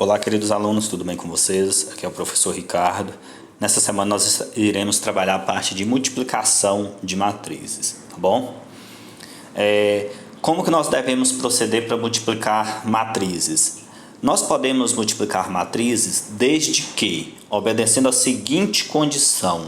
Olá, queridos alunos, tudo bem com vocês? Aqui é o professor Ricardo. Nessa semana nós iremos trabalhar a parte de multiplicação de matrizes, tá bom? Como que nós devemos proceder para multiplicar matrizes? Nós podemos multiplicar matrizes desde que, obedecendo a seguinte condição: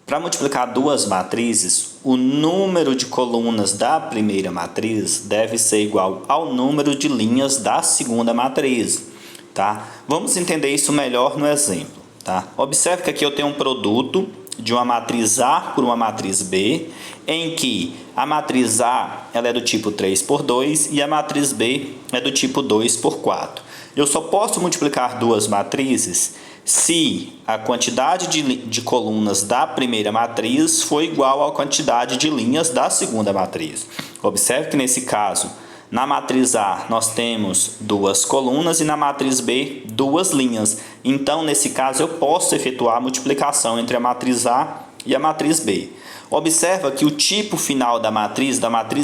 para multiplicar duas matrizes, o número de colunas da primeira matriz deve ser igual ao número de linhas da segunda matriz, tá? Vamos entender isso melhor no exemplo, tá? Observe que aqui eu tenho um produto de uma matriz A por uma matriz B, em que a matriz A ela é do tipo 3 por 2 e a matriz B é do tipo 2 por 4. Eu só posso multiplicar duas matrizes se a quantidade de colunas da primeira matriz for igual à quantidade de linhas da segunda matriz. Observe que nesse caso, na matriz A nós temos duas colunas e na matriz B duas linhas. Então, nesse caso, eu posso efetuar a multiplicação entre a matriz A e a matriz B. Observa que o tipo final da matriz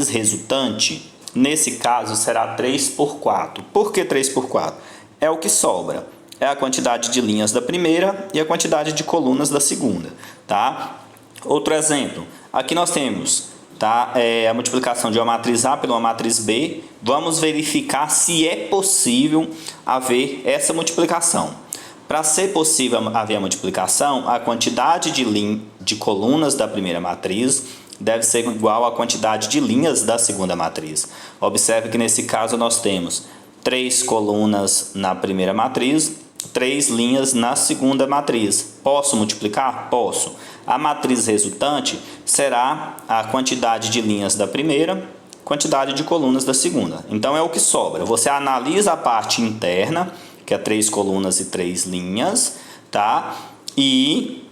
resultante, nesse caso, será 3 por 4. Por que 3 por 4? É o que sobra. É a quantidade de linhas da primeira e a quantidade de colunas da segunda, tá? Outro exemplo, aqui nós temos, tá, a multiplicação de uma matriz A pela uma matriz B. Vamos verificar se é possível haver essa multiplicação. Para ser possível haver a multiplicação, a quantidade de colunas da primeira matriz deve ser igual à quantidade de linhas da segunda matriz. Observe que nesse caso nós temos 3 colunas na primeira matriz, 3 linhas na segunda matriz. Posso multiplicar? Posso. A matriz resultante será a quantidade de linhas da primeira, quantidade de colunas da segunda. Então é o que sobra. Você analisa a parte interna, que é 3 colunas e 3 linhas, tá? E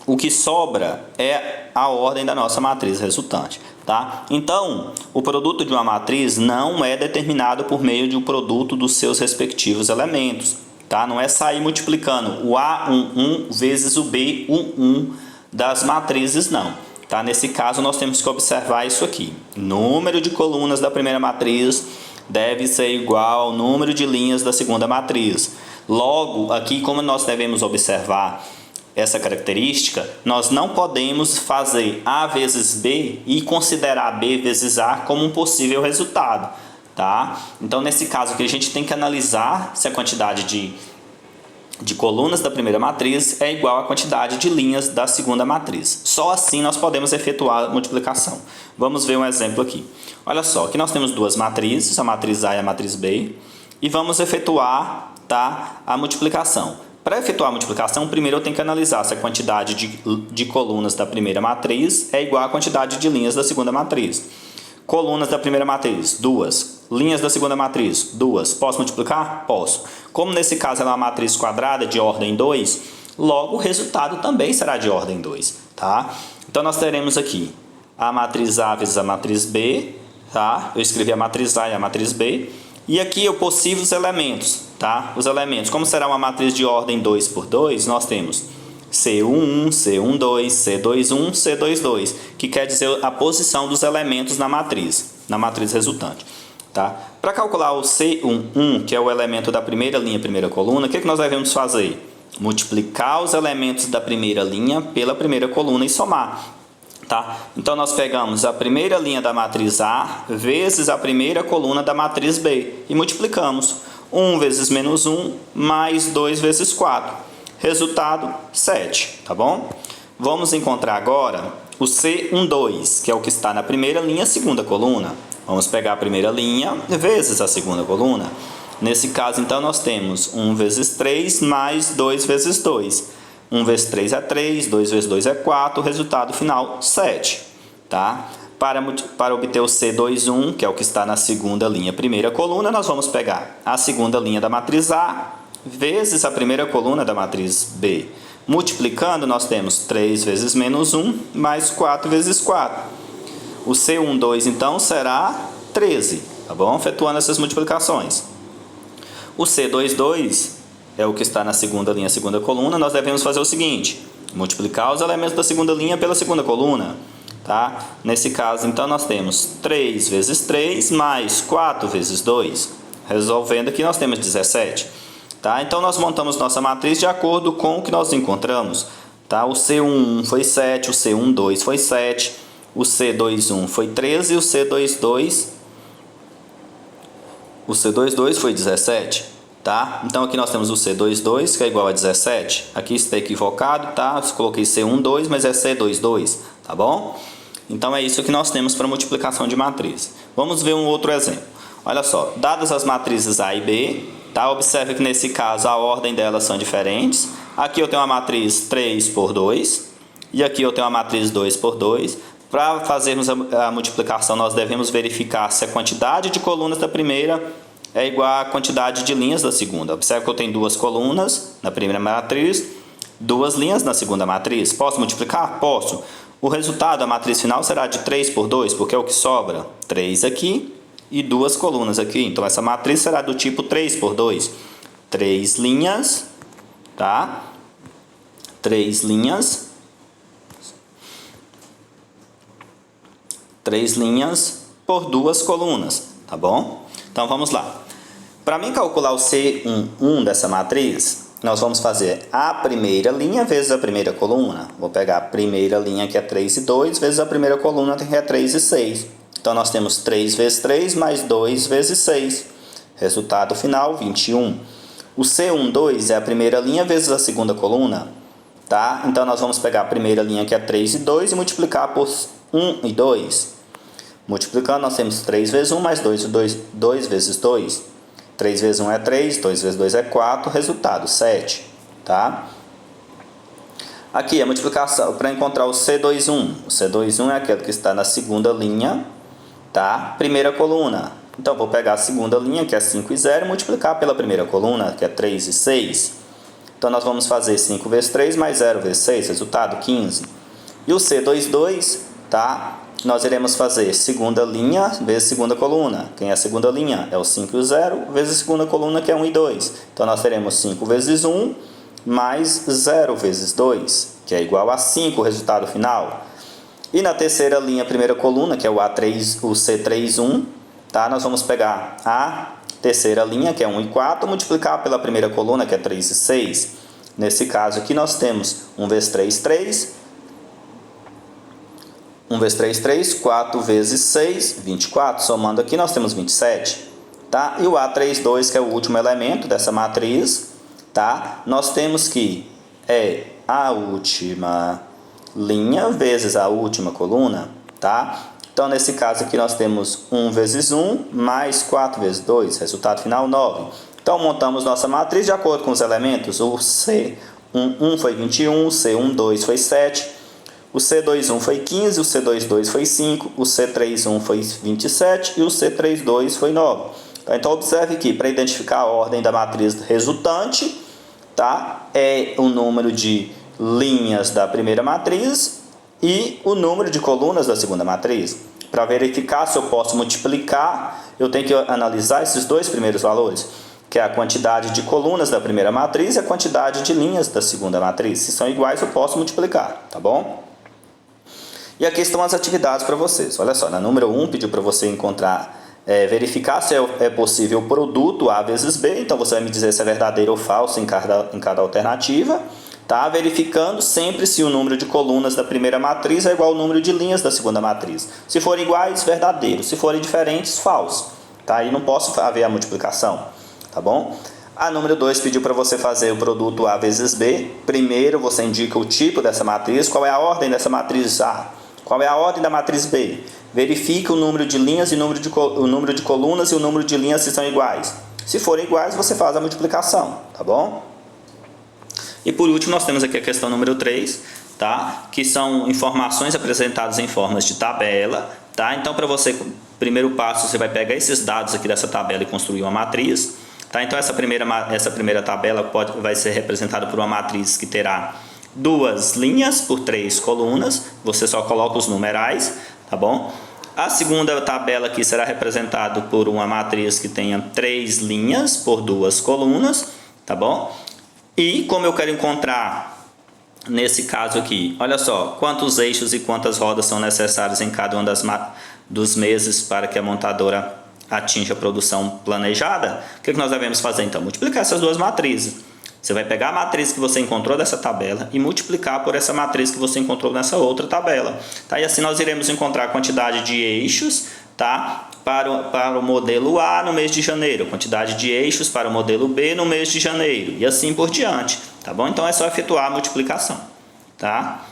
o que sobra é a ordem da nossa matriz resultante, tá? Então, o produto de uma matriz não é determinado por meio de um produto dos seus respectivos elementos, tá? Não é sair multiplicando o A11 vezes o B11 das matrizes, não, tá? Nesse caso, nós temos que observar isso aqui. Número de colunas da primeira matriz deve ser igual ao número de linhas da segunda matriz. Logo, aqui, como nós devemos observar essa característica, nós não podemos fazer A vezes B e considerar B vezes A como um possível resultado, tá? Então, nesse caso aqui, a gente tem que analisar se a quantidade de colunas da primeira matriz é igual à quantidade de linhas da segunda matriz. Só assim nós podemos efetuar a multiplicação. Vamos ver um exemplo aqui. Olha só, aqui nós temos duas matrizes, a matriz A e a matriz B, e vamos efetuar, tá, a multiplicação. Para efetuar a multiplicação, primeiro eu tenho que analisar se a quantidade de colunas da primeira matriz é igual à quantidade de linhas da segunda matriz. Colunas da primeira matriz, 2. Linhas da segunda matriz, 2. Posso multiplicar? Posso. Como nesse caso ela é uma matriz quadrada de ordem 2, logo o resultado também será de ordem 2, tá? Então nós teremos aqui a matriz A vezes a matriz B, tá? Eu escrevi a matriz A e a matriz B. E aqui eu possível os elementos, tá? Os elementos, como será uma matriz de ordem 2 por 2, nós temos C11, C12, C21, C22, que quer dizer a posição dos elementos na matriz resultante, tá? Para calcular o C11, que é o elemento da primeira linha, primeira coluna, o que nós devemos fazer? Multiplicar os elementos da primeira linha pela primeira coluna e somar, tá? Então nós pegamos a primeira linha da matriz A vezes a primeira coluna da matriz B e multiplicamos 1 vezes menos 1 mais 2 vezes 4. Resultado, 7, tá bom? Vamos encontrar agora o C12, que é o que está na primeira linha, segunda coluna. Vamos pegar a primeira linha vezes a segunda coluna. Nesse caso, então, nós temos 1 vezes 3 mais 2 vezes 2. 1 vezes 3 é 3, 2 vezes 2 é 4, resultado final, 7, tá? Para obter o C21, que é o que está na segunda linha, primeira coluna, nós vamos pegar a segunda linha da matriz A vezes a primeira coluna da matriz B. Multiplicando, nós temos 3 vezes menos 1 mais 4 vezes 4. O C12, então, será 13, tá bom? Efetuando essas multiplicações. O C22 é o que está na segunda linha, segunda coluna. Nós devemos fazer o seguinte: multiplicar os elementos da segunda linha pela segunda coluna, tá? Nesse caso, então, nós temos 3 vezes 3 mais 4 vezes 2. Resolvendo aqui, nós temos 17. Tá? Então, nós montamos nossa matriz de acordo com o que nós encontramos. Tá? O C11 foi 7, o C12 foi 7, o C21 foi 13 e o C22 foi 17. Tá? Então, aqui nós temos o C22, que é igual a 17. Aqui está equivocado, tá? Eu coloquei C12, mas é C22, tá bom? Então, é isso que nós temos para multiplicação de matriz. Vamos ver um outro exemplo. Olha só, dadas as matrizes A e B, tá? Observe que nesse caso a ordem delas são diferentes. Aqui eu tenho uma matriz 3 por 2 e aqui eu tenho uma matriz 2 por 2. Para fazermos a multiplicação, nós devemos verificar se a quantidade de colunas da primeira é igual à quantidade de linhas da segunda. Observe que eu tenho duas colunas na primeira matriz, duas linhas na segunda matriz. Posso multiplicar? Posso. O resultado, a matriz final, será de 3 por 2, porque é o que sobra. 3 aqui e duas colunas aqui. Então, essa matriz será do tipo 3 por 2. 3 linhas, tá? 3 linhas. 3 linhas por duas colunas, tá bom? Então, vamos lá. Para mim calcular o C11 dessa matriz, nós vamos fazer a primeira linha vezes a primeira coluna. Vou pegar a primeira linha, que é 3 e 2, vezes a primeira coluna, que é 3 e 6. Então, nós temos 3 vezes 3 mais 2 vezes 6. Resultado final, 21. O C12 é a primeira linha vezes a segunda coluna. Tá? Então, nós vamos pegar a primeira linha, que é 3 e 2, e multiplicar por 1 e 2. Multiplicando, nós temos 3 vezes 1 mais 2 vezes 2. 3 vezes 1 é 3, 2 vezes 2 é 4, resultado 7. Tá? Aqui a multiplicação para encontrar o C21. O C21 é aquele que está na segunda linha, tá? Primeira coluna. Então, vou pegar a segunda linha, que é 5 e 0, e multiplicar pela primeira coluna, que é 3 e 6. Então, nós vamos fazer 5 vezes 3 mais 0 vezes 6, resultado 15. E o C22, tá? Nós iremos fazer segunda linha vezes segunda coluna. Quem é a segunda linha? É o 5 e o 0, vezes a segunda coluna, que é 1 e 2. Então, nós teremos 5 vezes 1 mais 0 vezes 2, que é igual a 5, o resultado final. E na terceira linha, primeira coluna, que é o C31, tá? Nós vamos pegar a terceira linha, que é 1 e 4, multiplicar pela primeira coluna, que é 3 e 6. Nesse caso aqui, nós temos 1 vezes 3, 3. 1 vezes 3, 3, 4 vezes 6, 24. Somando aqui, nós temos 27. Tá? E o A32, que é o último elemento dessa matriz, tá? Nós temos que é a última linha vezes a última coluna. Tá? Então, nesse caso aqui, nós temos 1 vezes 1 mais 4 vezes 2. Resultado final, 9. Então, montamos nossa matriz de acordo com os elementos. O C11 foi 21, o C12 foi 7. O C21 foi 15, o C22 foi 5, o C31 foi 27 e o C32 foi 9. Então, observe que para identificar a ordem da matriz resultante, tá? É o número de linhas da primeira matriz e o número de colunas da segunda matriz. Para verificar se eu posso multiplicar, eu tenho que analisar esses dois primeiros valores, que é a quantidade de colunas da primeira matriz e a quantidade de linhas da segunda matriz. Se são iguais, eu posso multiplicar, tá bom? E aqui estão as atividades para vocês. Olha só, na número 1 pediu para você encontrar, verificar se é possível o produto A vezes B. Então, você vai me dizer se é verdadeiro ou falso em cada alternativa. Tá? Verificando sempre se o número de colunas da primeira matriz é igual ao número de linhas da segunda matriz. Se forem iguais, verdadeiro. Se forem diferentes, falso. Tá? Aí não posso haver a multiplicação. Tá bom? A número 2 pediu para você fazer o produto A vezes B. Primeiro, você indica o tipo dessa matriz. Qual é a ordem dessa matriz A? Qual é a ordem da matriz B? Verifique o número de linhas e o número de colunas e o número de linhas se são iguais. Se forem iguais, você faz a multiplicação, tá bom? E por último, nós temos aqui a questão número 3, tá? Que são informações apresentadas em formas de tabela, tá? Então, para você, primeiro passo, você vai pegar esses dados aqui dessa tabela e construir uma matriz, tá? Então, essa primeira tabela vai ser representada por uma matriz que terá 2 linhas por 3 colunas, você só coloca os numerais, tá bom? A segunda tabela aqui será representada por uma matriz que tenha 3 linhas por 2 colunas, tá bom? E como eu quero encontrar, nesse caso aqui, olha só, quantos eixos e quantas rodas são necessários em cada um dos meses para que a montadora atinge a produção planejada, o que nós devemos fazer então? Multiplicar essas duas matrizes. Você vai pegar a matriz que você encontrou dessa tabela e multiplicar por essa matriz que você encontrou nessa outra tabela. Tá? E assim nós iremos encontrar a quantidade de eixos, tá? Para o modelo A no mês de janeiro, quantidade de eixos para o modelo B no mês de janeiro e assim por diante. Tá bom? Então é só efetuar a multiplicação. Tá?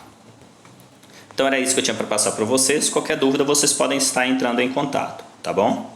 Então era isso que eu tinha para passar para vocês. Qualquer dúvida vocês podem estar entrando em contato. Tá bom?